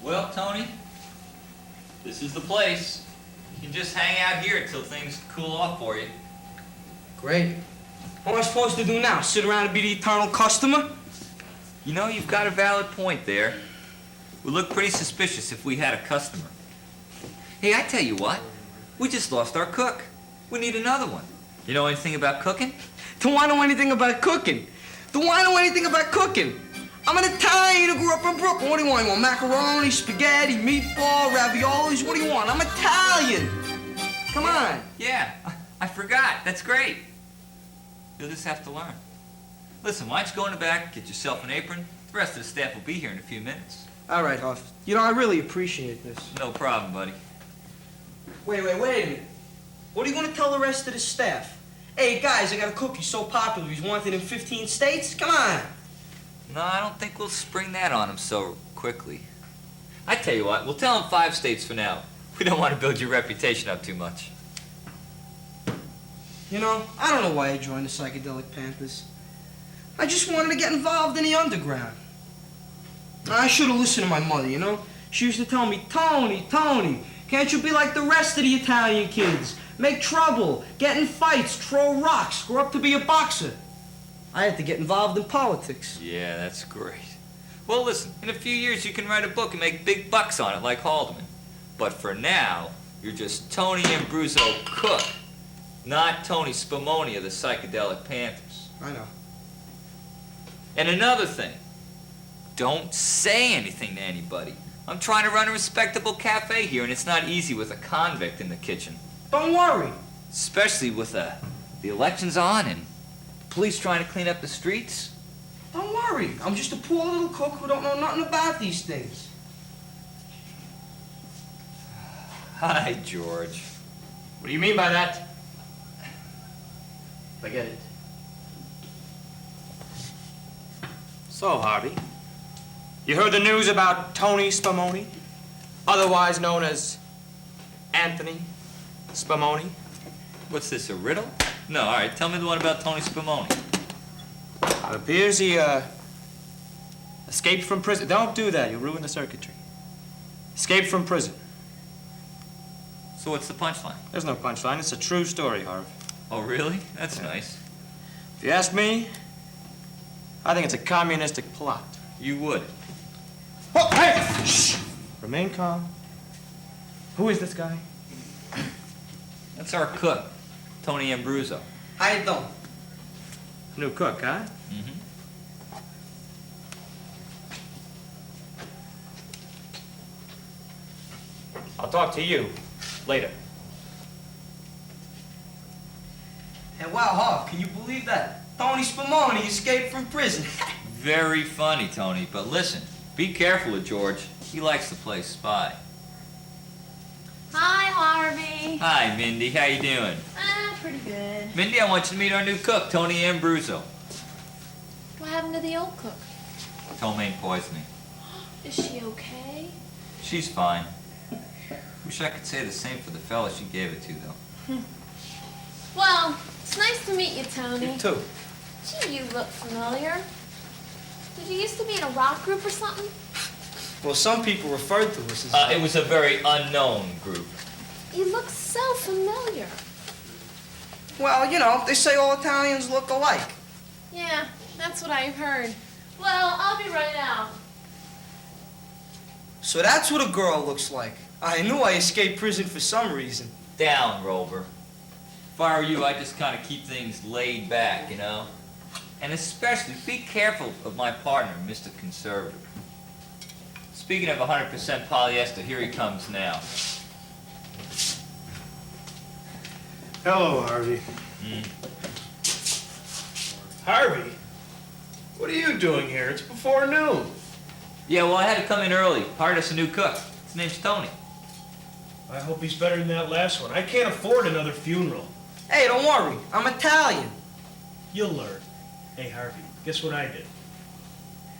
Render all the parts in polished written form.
Well, Tony, this is the place. You can just hang out here until things cool off for you. Great. What am I supposed to do now? Sit around and be the eternal customer? You know, you've got a valid point there. We'd look pretty suspicious if we had a customer. Hey, I tell you what. We just lost our cook. We need another one. You know anything about cooking? Do I know anything about cooking? Do I know anything about cooking? I'm an Italian who grew up in Brooklyn. What do you want? You want macaroni, spaghetti, meatball, raviolis? What do you want? I'm Italian. Come on. Yeah, I forgot. That's great. You'll just have to learn. Listen, why don't you go in the back, get yourself an apron. The rest of the staff will be here in a few minutes. All right, Huff. You know, I really appreciate this. No problem, buddy. Wait a minute. What are you going to tell the rest of the staff? Hey, guys, I got a cook. He's so popular. He's wanted in 15 states. Come on. No, I don't think we'll spring that on him so quickly. I tell you what, we'll tell him 5 states for now. We don't want to build your reputation up too much. You know, I don't know why I joined the Psychedelic Panthers. I just wanted to get involved in the underground. I should have listened to my mother, you know? She used to tell me, Tony, can't you be like the rest of the Italian kids? Make trouble, get in fights, throw rocks, grow up to be a boxer. I had to get involved in politics. Yeah, that's great. Well, listen, in a few years you can write a book and make big bucks on it like Haldeman. But for now, you're just Tony Abruzzo Cook, not Tony Spumoni of the Psychedelic Panthers. I know. And another thing, don't say anything to anybody. I'm trying to run a respectable cafe here, and it's not easy with a convict in the kitchen. Don't worry. Especially with the elections on and the police trying to clean up the streets. Don't worry. I'm just a poor little cook who don't know nothing about these things. Hi, George. What do you mean by that? Forget it. So, Harvey, you heard the news about Tony Spumoni, otherwise known as Anthony Spumoni? What's this, a riddle? No, all right, tell me the one about Tony Spumoni. It appears he, escaped from prison. Don't do that, you'll ruin the circuitry. Escaped from prison. So what's the punchline? There's no punchline, it's a true story, Harvey. Oh, really? That's nice. If you ask me, I think it's a communistic plot. You would. Oh, hey! Shh! Remain calm. Who is this guy? That's our cook, Tony Abruzzo. How you doing? New cook, huh? Mm-hmm. I'll talk to you later. And wow, Huff, can you believe that? Tony Spumoni escaped from prison. Very funny, Tony, but listen, be careful with George. He likes to play spy. Hi, Harvey. Hi, Mindy. How you doing? Pretty good. Mindy, I want you to meet our new cook, Tony Abruzzo. What happened to the old cook? Ptomaine poisoning. Is she okay? She's fine. Wish I could say the same for the fella she gave it to, though. Well, it's nice to meet you, Tony. You too. Gee, you look familiar. Did you used to be in a rock group or something? Well, some people referred to us as... It was a very unknown group. You look so familiar. Well, you know, they say all Italians look alike. Yeah, that's what I've heard. Well, I'll be right out. So that's what a girl looks like. I knew I escaped prison for some reason. Down, Rover. If I were you, I'd just kind of keep things laid back, you know? And especially, be careful of my partner, Mr. Conservative. Speaking of 100% polyester, here he comes now. Hello, Harvey. Harvey? What are you doing here? It's before noon. Yeah, well, I had to come in early. Hired us a new cook. His name's Tony. I hope he's better than that last one. I can't afford another funeral. Hey, don't worry. I'm Italian. You'll learn. Hey, Harvey, guess what I did?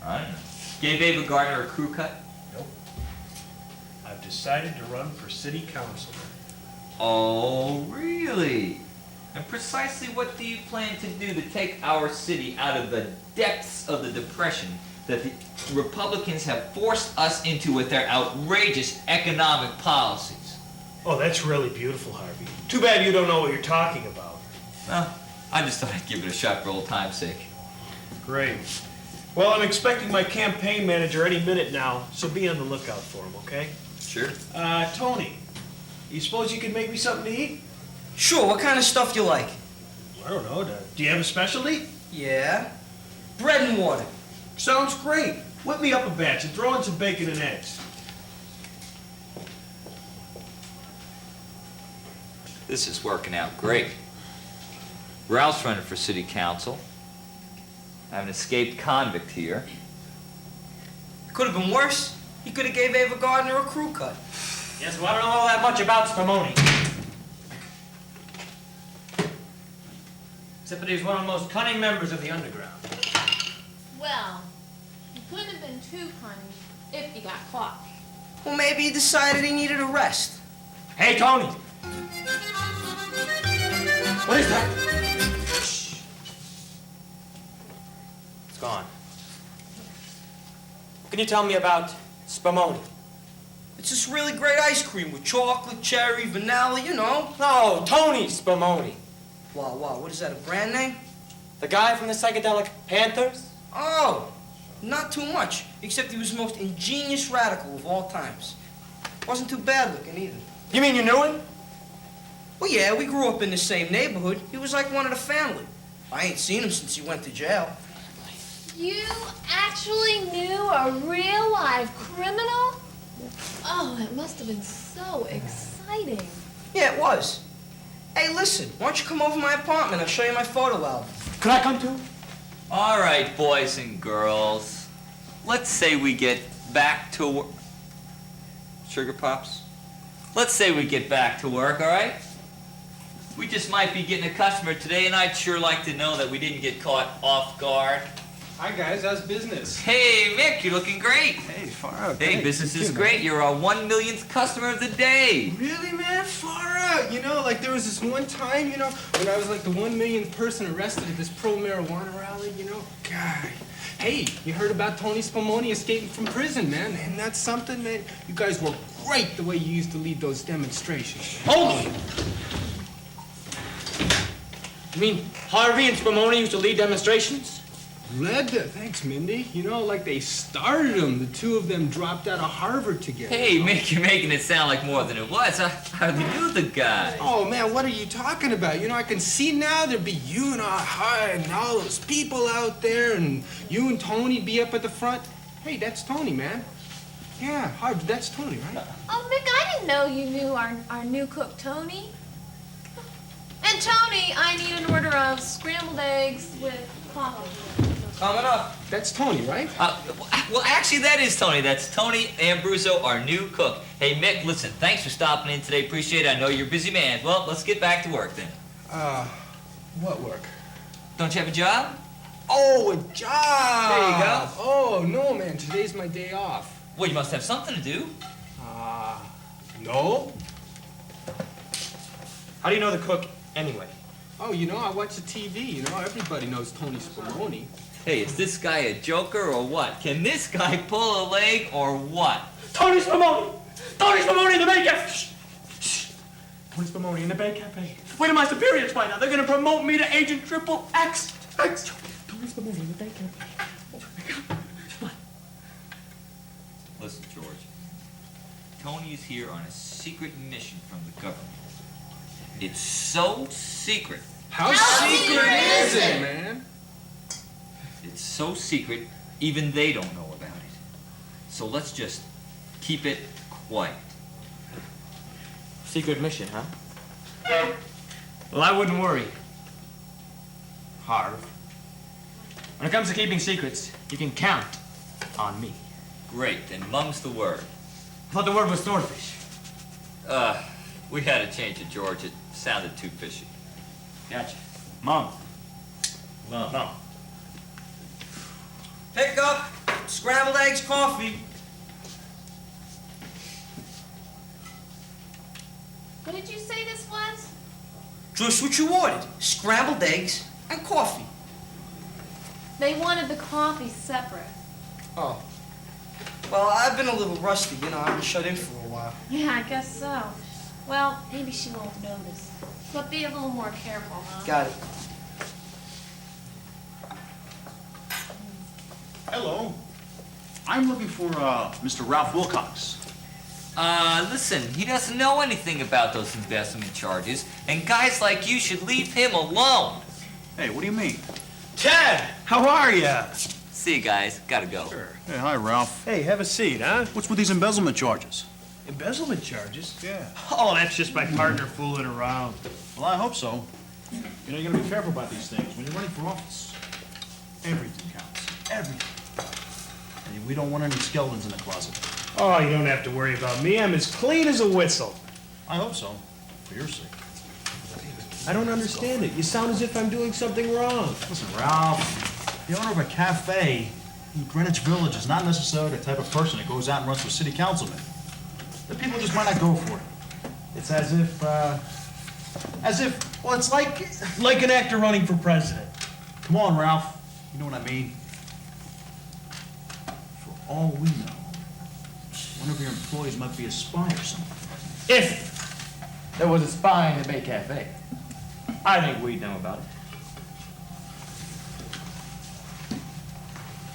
I don't know. Gave Ava Gardner a crew cut? Nope. I've decided to run for city councilor. Oh, really? And precisely what do you plan to do to take our city out of the depths of the Depression that the Republicans have forced us into with their outrageous economic policies. Oh, that's really beautiful, Harvey. Too bad you don't know what you're talking about. Well, I just thought I'd give it a shot for old time's sake. Great. Well, I'm expecting my campaign manager any minute now, so be on the lookout for him, okay? Sure. Tony, you suppose you could make me something to eat? Sure, what kind of stuff you like? I don't know. Do you have a specialty? Yeah. Bread and water. Sounds great. Whip me up a batch and throw in some bacon and eggs. This is working out great. Ralph's running for city council. I have an escaped convict here. Could have been worse. He could have gave Ava Gardner a crew cut. Yes, well, I don't know all that much about Spumoni. Except that he's one of the most cunning members of the underground. Well, he couldn't have been too cunning if he got caught. Well, maybe he decided he needed a rest. Hey, Tony! What is that? Shh. It's gone. What can you tell me about Spumoni? It's this really great ice cream with chocolate, cherry, vanilla, you know. No, Tony Spumoni. Wow, what is that, a brand name? The guy from the Psychedelic Panthers? Oh, not too much, except he was the most ingenious radical of all times. Wasn't too bad looking either. You mean you knew him? Well, yeah, we grew up in the same neighborhood. He was like one of the family. I ain't seen him since he went to jail. You actually knew a real live criminal? Oh, it must have been so exciting. Yeah, it was. Hey, listen, why don't you come over to my apartment? I'll show you my photo album. Could I come too? All right, boys and girls. Let's say we get back to work. Sugar Pops? Let's say we get back to work, all right? We just might be getting a customer today, and I'd sure like to know that we didn't get caught off guard. Hi guys, how's business? Hey, Mick, you're looking great. Hey, far out. Hey, Thanks. business You is too, great. man. You're our 1 millionth customer of the day. Really, man? Far out. You know, like there was this one time, you know, when I was like the 1 millionth person arrested at this pro-marijuana rally, you know? God. Hey, you heard about Tony Spumoni escaping from prison, man? And that's something, man. You guys were great the way you used to lead those demonstrations. Hold on! You mean Harvey and Spumoni used to lead demonstrations? Thanks, Mindy. You know, like they started them. The two of them dropped out of Harvard together. Hey, Mick, you're making it sound like more than it was. I hardly knew the guy. Oh, man, what are you talking about? You know, I can see now there'd be you and and all those people out there, and you and Tony be up at the front. Hey, that's Tony, man. Yeah, Harvard, that's Tony, right? Oh, Mick, I didn't know you knew our new cook, Tony. And Tony, I need an order of scrambled eggs with coffee. Coming up. That's Tony, right? Well, actually, that is Tony. That's Tony Ambruso, our new cook. Hey, Mick, listen, thanks for stopping in today. Appreciate it. I know you're a busy man. Well, let's get back to work then. What work? Don't you have a job? Oh, a job! There you go. Oh, no, man, today's my day off. Well, you must have something to do. No? How do you know the cook anyway? Oh, you know, I watch the TV, you know, everybody knows Tony Spumoni. Hey, is this guy a joker or what? Can this guy pull a leg or what? Tony Spumoni! Tony Spumoni in the Bay Cafe! Shh! Shh! Tony Spumoni in the Bay Cafe. Wait till my superiors find out. They're gonna promote me to Agent Triple X. Tony Spumoni in the Bay Cafe. Listen, George. Tony is here on a secret mission from the government. It's so secret. How secret is it? man? It's so secret, even they don't know about it. So let's just keep it quiet. Secret mission, huh? Well, I wouldn't worry. Harv. When it comes to keeping secrets, you can count on me. Great, and mum's the word. I thought the word was swordfish. We had to change it, George. It sounded too fishy. Gotcha. Mom. Mum. Pick up scrambled eggs, coffee. What did you say this was? Just what you ordered. Scrambled eggs and coffee. They wanted the coffee separate. Oh. Well, I've been a little rusty, you know, I've been shut in for a while. Yeah, I guess so. Well, maybe she won't notice. But be a little more careful, huh? Got it. Hello. I'm looking for Mr. Ralph Wilcox. Listen, he doesn't know anything about those investment charges, and guys like you should leave him alone. Hey, what do you mean? Ted, how are ya? See you guys, gotta go. Sure. Hey, hi, Ralph. Hey, have a seat, huh? What's with these embezzlement charges? Embezzlement charges? Yeah. Oh, that's just my partner fooling around. Well, I hope so. You know, you gotta be careful about these things. When you're running for office, everything counts. Everything. And we don't want any skeletons in the closet. Oh, you don't have to worry about me. I'm as clean as a whistle. I hope so. For your sake. I don't understand it. You sound as if I'm doing something wrong. Listen, Ralph, the owner of a cafe in Greenwich Village is not necessarily the type of person that goes out and runs for city councilman. The people just might not go for it. It's as if, well, it's Like an actor running for president. come on, Ralph. You know what I mean? For all we know, one of your employees might be a spy or something. If there was a spy in the Bay Cafe, I think we'd know about it.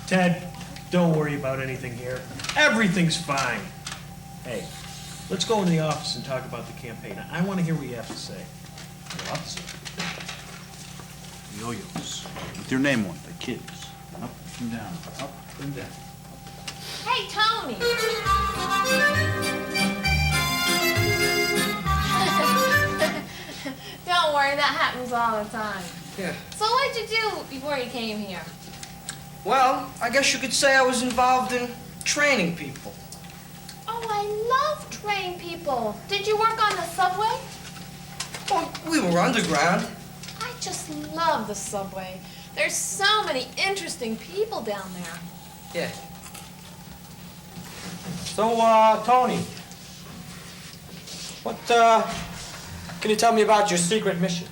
Ted, don't worry about anything here. Everything's fine. Hey, let's go in the office and talk about the campaign. I want to hear what you have to say. Lots of yo-yos with your name on it, the kids. Up and down, up and down. Hey, Tony! Don't worry, that happens all the time. Yeah. So what did you do before you came here? Well, I guess you could say I was involved in training people. Oh, I love train people. Did you work on the subway? Well, we were underground. I just love the subway. There's so many interesting people down there. Yeah. So, Tony, what, can you tell me about your secret mission?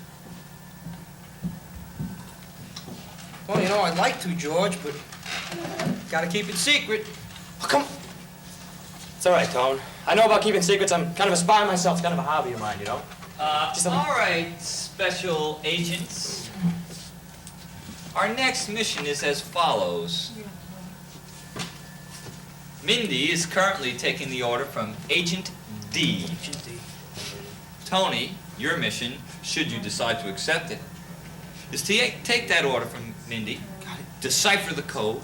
Well, you know, I'd like to, George, but gotta keep it secret. Oh, come. It's all right, Tone. I know about keeping secrets. I'm kind of a spy myself. It's kind of a hobby of mine, you know? Just All right, special agents. Our next mission is as follows. Mindy is currently taking the order from Agent D. Tony, your mission, should you decide to accept it, is to take that order from Mindy, decipher the code,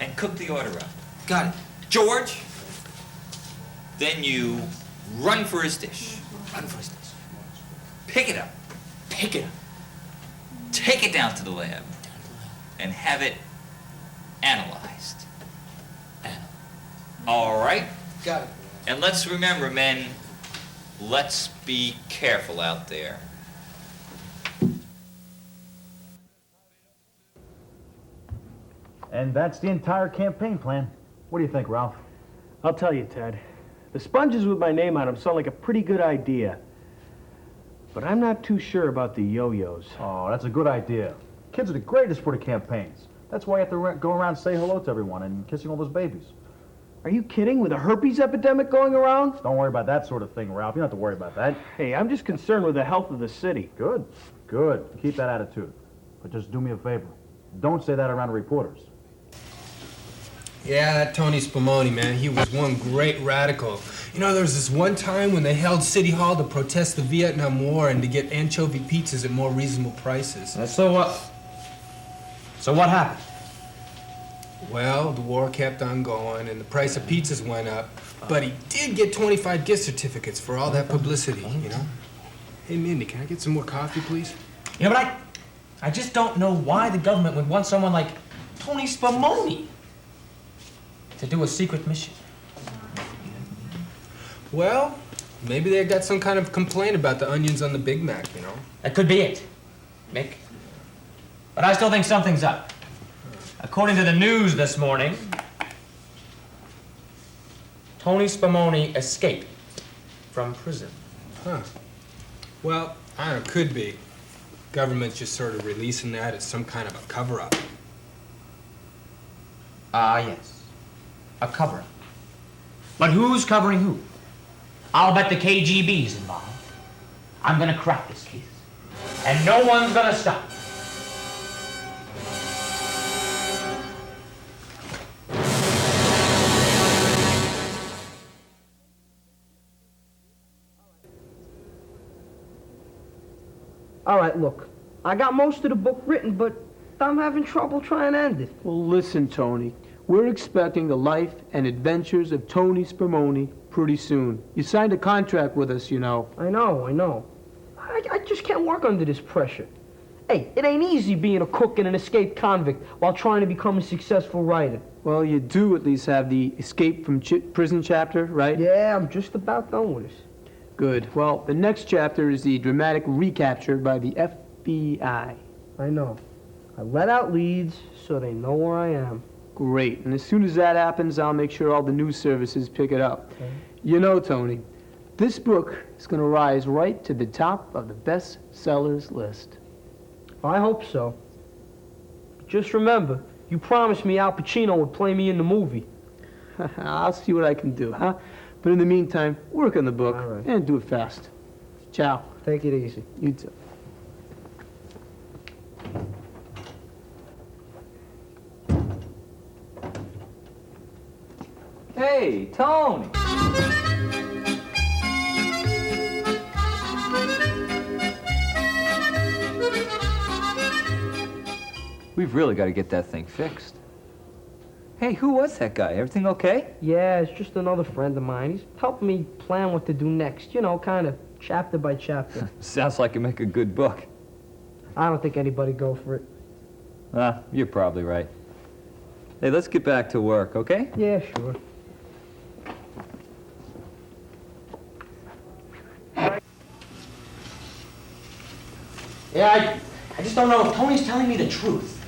and cook the order up. Got it. George, then you run for his dish. Run for his days. Pick it up. Pick it up. Take it down to the lab and have it analyzed. All right? Got it. And let's remember, men, let's be careful out there. And that's the entire campaign plan. What do you think, Ralph? I'll tell you, Ted. The sponges with my name on them sound like a pretty good idea. But I'm not too sure about the yo-yos. Oh, that's a good idea. Kids are the greatest for the campaigns. That's why you have to go around and say hello to everyone and kissing all those babies. Are you kidding? With a herpes epidemic going around? Don't worry about that sort of thing, Ralph. You don't have to worry about that. Hey, I'm just concerned with the health of the city. Good, good. Keep that attitude. But just do me a favor. Don't say that around reporters. Yeah, that Tony Spumoni, man, he was one great radical. You know, there was this one time when they held City Hall to protest the Vietnam War and to get anchovy pizzas at more reasonable prices. So what? So what happened? Well, the war kept on going and the price of pizzas went up, but he did get 25 gift certificates for all that publicity, you know? Hey, Mindy, can I get some more coffee, please? Yeah, but I just don't know why the government would want someone like Tony Spumoni to do a secret mission. Well, maybe they got some kind of complaint about the onions on the Big Mac, you know? That could be it, Mick. But I still think something's up. According to the news this morning, Tony Spumoni escaped from prison. Huh. Well, I don't know, could be. Government's just sort of releasing that as some kind of a cover-up. Ah, yes. a cover-up. But who's covering who? I'll bet the KGB's involved. I'm gonna crack this case. And no one's gonna stop me. All right, look. I got most of the book written, but I'm having trouble trying to end it. Well, listen, Tony. We're expecting the life and adventures of Tony Spumoni pretty soon. You signed a contract with us, you know. I know. I just can't work under this pressure. Hey, it ain't easy being a cook and an escaped convict while trying to become a successful writer. Well, you do at least have the escape from prison chapter, right? Yeah, I'm just about done with this. Good. Well, the next chapter is the dramatic recapture by the FBI. I know. I let out leads so they know where I am. Great. And as soon as that happens, I'll make sure all the news services pick it up. Okay. You know, Tony, this book is going to rise right to the top of the bestsellers list. I hope so. Just remember, you promised me Al Pacino would play me in the movie. I'll see what I can do, huh? But in the meantime, work on the book All right. and do it fast. Ciao. Take it easy. You too. Hey, Tony. We've really got to get that thing fixed. Hey, who was that guy? Everything okay? Yeah, it's just another friend of mine. He's helping me plan what to do next. You know, kind of chapter by chapter. Sounds like you make a good book. I don't think anybody'd go for it. You're probably right. Hey, let's get back to work, okay? Yeah, sure. Yeah, I just don't know if Tony's telling me the truth.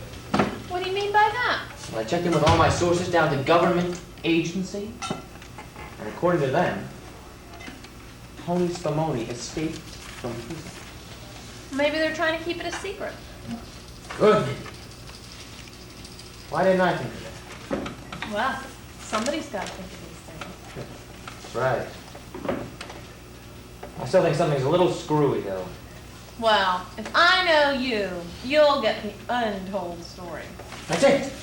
What do you mean by that? Well, I checked in with all my sources down to government agency, and according to them, Tony Spumoni escaped from prison. Maybe they're trying to keep it a secret. Good. Why didn't I think of that? Well, somebody's got to think of these things. That's right. I still think something's a little screwy, though. Well, if I know you, you'll get the untold story. That's it.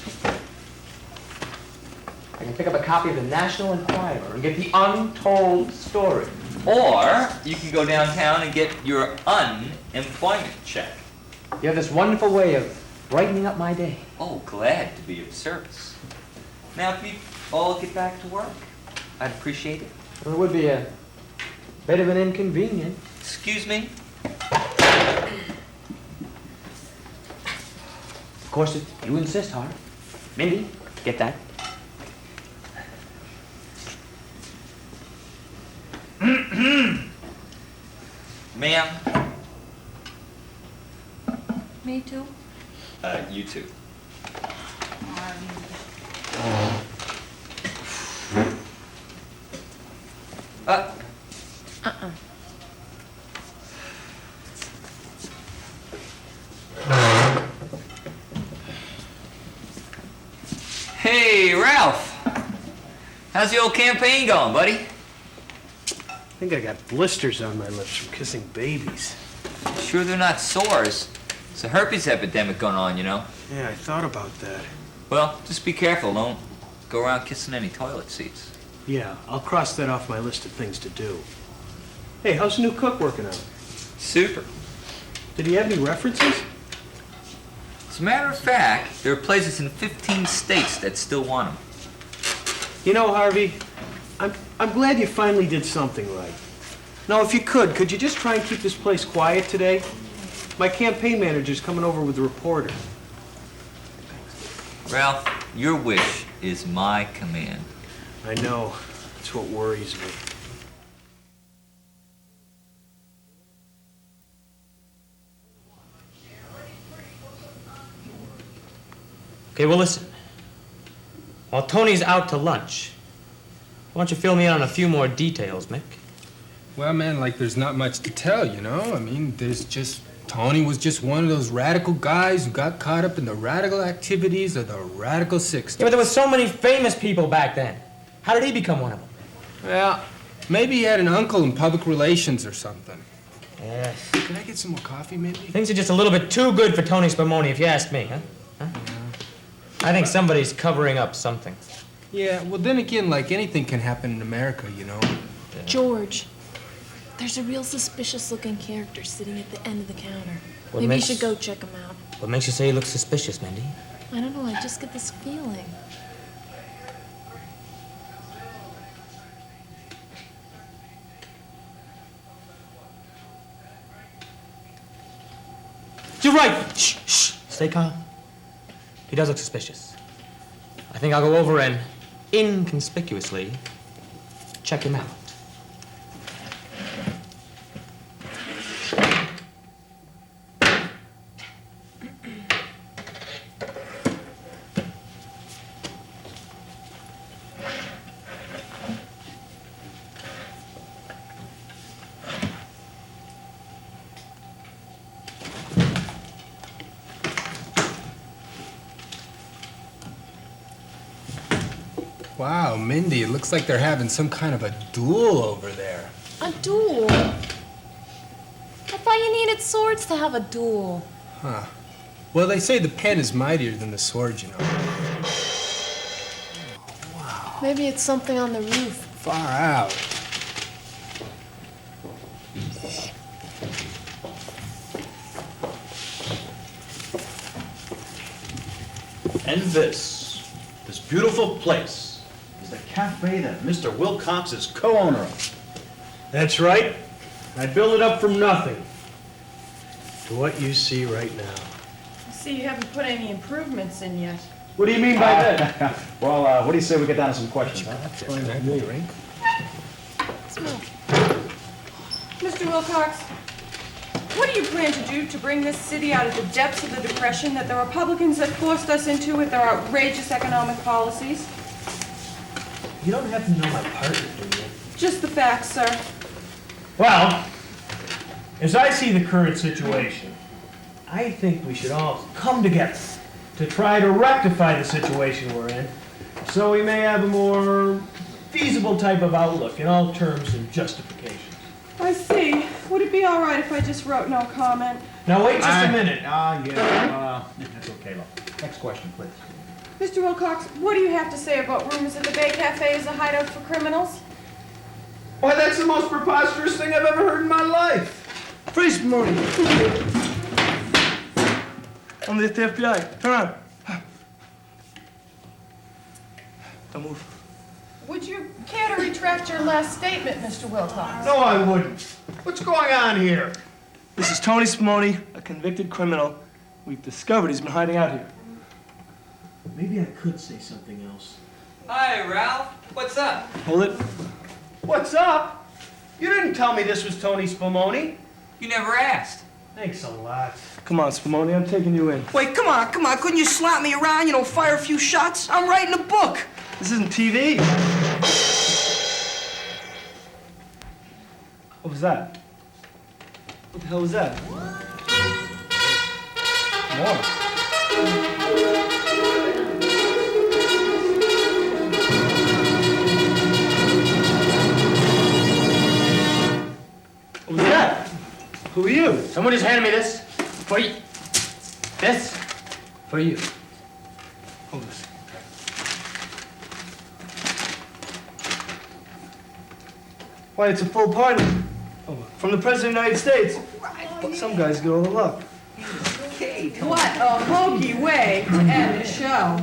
I can pick up a copy of the National Enquirer and get the untold story. Or you can go downtown and get your unemployment check. You have this wonderful way of brightening up my day. Oh, glad to be of service. Now, if we all get back to work, I'd appreciate it. Well, it would be a bit of an inconvenience. Excuse me? Of course, if you insist, Hart. Mindy, get that. Ma'am? Me too. You too. Hey, Ralph. How's the old campaign going, buddy? I think I got blisters on my lips from kissing babies. Sure they're not sores. It's a herpes epidemic going on, you know. Yeah, I thought about that. Well, just be careful. Don't go around kissing any toilet seats. Yeah, I'll cross that off my list of things to do. Hey, how's the new cook working out? Super. Did he have any references? As a matter of fact, there are places in 15 states that still want them. You know, Harvey, I'm glad you finally did something right. Now, if you could you just try and keep this place quiet today? My campaign manager's coming over with a reporter. Ralph, your wish is my command. I know. That's what worries me. Okay, well, listen. While Tony's out to lunch, why don't you fill me in on a few more details, Mick? Well, man, like, there's not much to tell, you know? I mean, there's just Tony was just one of those radical guys who got caught up in the radical activities of the radical 60s. Yeah, but there were so many famous people back then. How did he become one of them? Well, maybe he had an uncle in public relations or something. Yes. Can I get some more coffee, maybe? Things are just a little bit too good for Tony Spumoni, if you ask me, huh? I think somebody's covering up something. Yeah, well, then again, like anything can happen in America, you know? George, there's a real suspicious-looking character sitting at the end of the counter. What Maybe makes- you should go check him out. What makes you say he looks suspicious, Mindy? I don't know, I just get this feeling. You're right! Shh, shh. Stay calm. He does look suspicious. I think I'll go over and inconspicuously check him out. Wow, Mindy, it looks like they're having some kind of a duel over there. A duel? I thought you needed swords to have a duel. Huh. Well, they say the pen is mightier than the sword, you know. Maybe it's something on the roof. Far out. And this beautiful place, is the cafe that Mr. Wilcox is co-owner of. That's right. I built it up from nothing to what you see right now. See, you haven't put any improvements in yet. What do you mean by that? Well, what do you say we get down to some questions, huh? Smell. Mr. Wilcox, what do you plan to do to bring this city out of the depths of the depression that the Republicans have forced us into with their outrageous economic policies? You don't have to know my partner, do you? Just the facts, sir. Well, as I see the current situation, I think we should all come together to try to rectify the situation we're in, so we may have a more feasible type of outlook in all terms and justifications. I see. Would it be all right if I just wrote no comment? Now wait just a minute. That's okay, look. Next question, please. Mr. Wilcox, what do you have to say about rumors that the Bay Cafe is a hideout for criminals? Why, that's the most preposterous thing I've ever heard in my life. Freeze, Mooney. I'm the FBI. Turn around. Don't move. Would you care to retract your last statement, Mr. Wilcox? No, I wouldn't. What's going on here? This is Tony Spumoni, a convicted criminal. We've discovered he's been hiding out here. Maybe I could say something else. Hi, Ralph. What's up? Hold it. What's up? You didn't tell me this was Tony Spumoni. You never asked. Thanks a lot. Come on, Spumoni, I'm taking you in. Wait, come on. Couldn't you slap me around, fire a few shots? I'm writing a book. This isn't TV. What was that? What the hell was that? More. What was that? Who are you? Someone just handed me this. For you. This? For you. Hold this. Why, it's a full pardon. Oh, from the President of the United States. But some guys get all the luck. What a hokey way to end the show.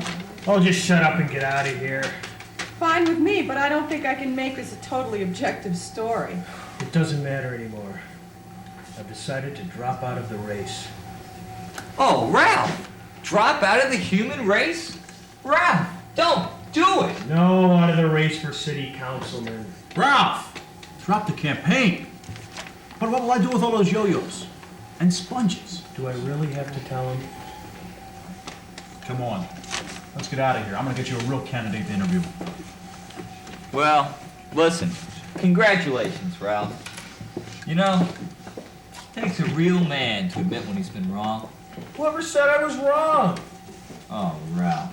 Oh, just shut up and get out of here. Fine with me, but I don't think I can make this a totally objective story. It doesn't matter anymore. I've decided to drop out of the race. Oh, Ralph! Drop out of the human race? Ralph, don't do it! No, out of the race for city councilman. Ralph! Drop the campaign. But what will I do with all those yo-yos? And sponges? Do I really have to tell him? Come on. Let's get out of here. I'm gonna get you a real candidate to interview. Well, listen. Congratulations, Ralph. Takes a real man to admit when he's been wrong. Whoever said I was wrong? Oh, Ralph,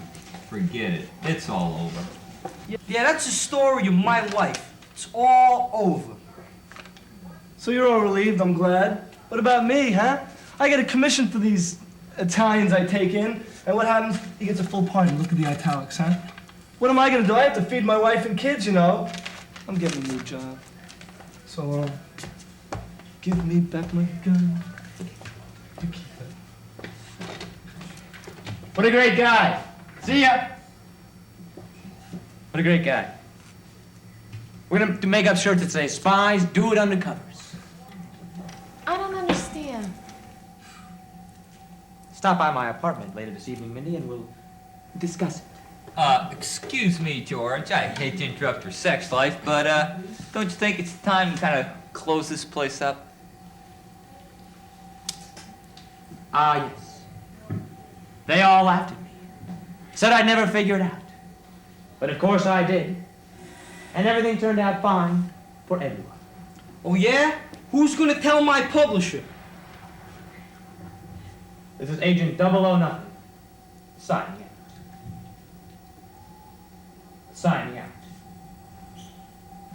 forget it. It's all over. Yeah, that's the story of my life. It's all over. So you're all relieved, I'm glad. What about me, huh? I get a commission for these Italians I take in, and what happens? He gets a full party. Look at the italics, huh? What am I gonna do? I have to feed my wife and kids, you know. I'm getting a new job. So, give me back my gun. You keep it. What a great guy. See ya. What a great guy. We're gonna make up shirts that say spies do it undercovers. I don't understand. Stop by my apartment later this evening, Mindy, and we'll discuss it. Excuse me, George. I hate to interrupt your sex life, but, don't you think it's time to kind of close this place up? Ah, yes. They all laughed at me. Said I'd never figure it out. But of course I did. And everything turned out fine for everyone. Oh, yeah? Who's gonna tell my publisher? This is Agent 009. Signing out. Signing out.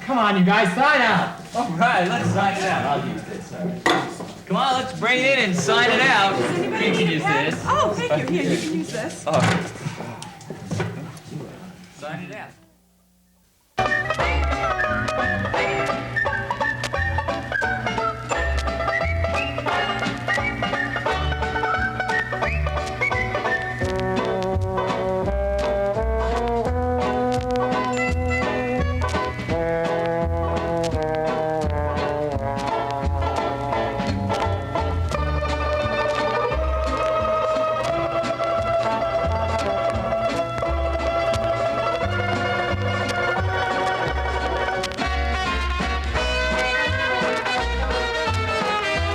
Come on, you guys, sign out! All right, let's sign it out. I'll use this. All right. Come on, let's bring it in and sign it out. Does anybody You can need a use pen? this. Oh, thank you. Here, you can use this. Oh. Sign it out.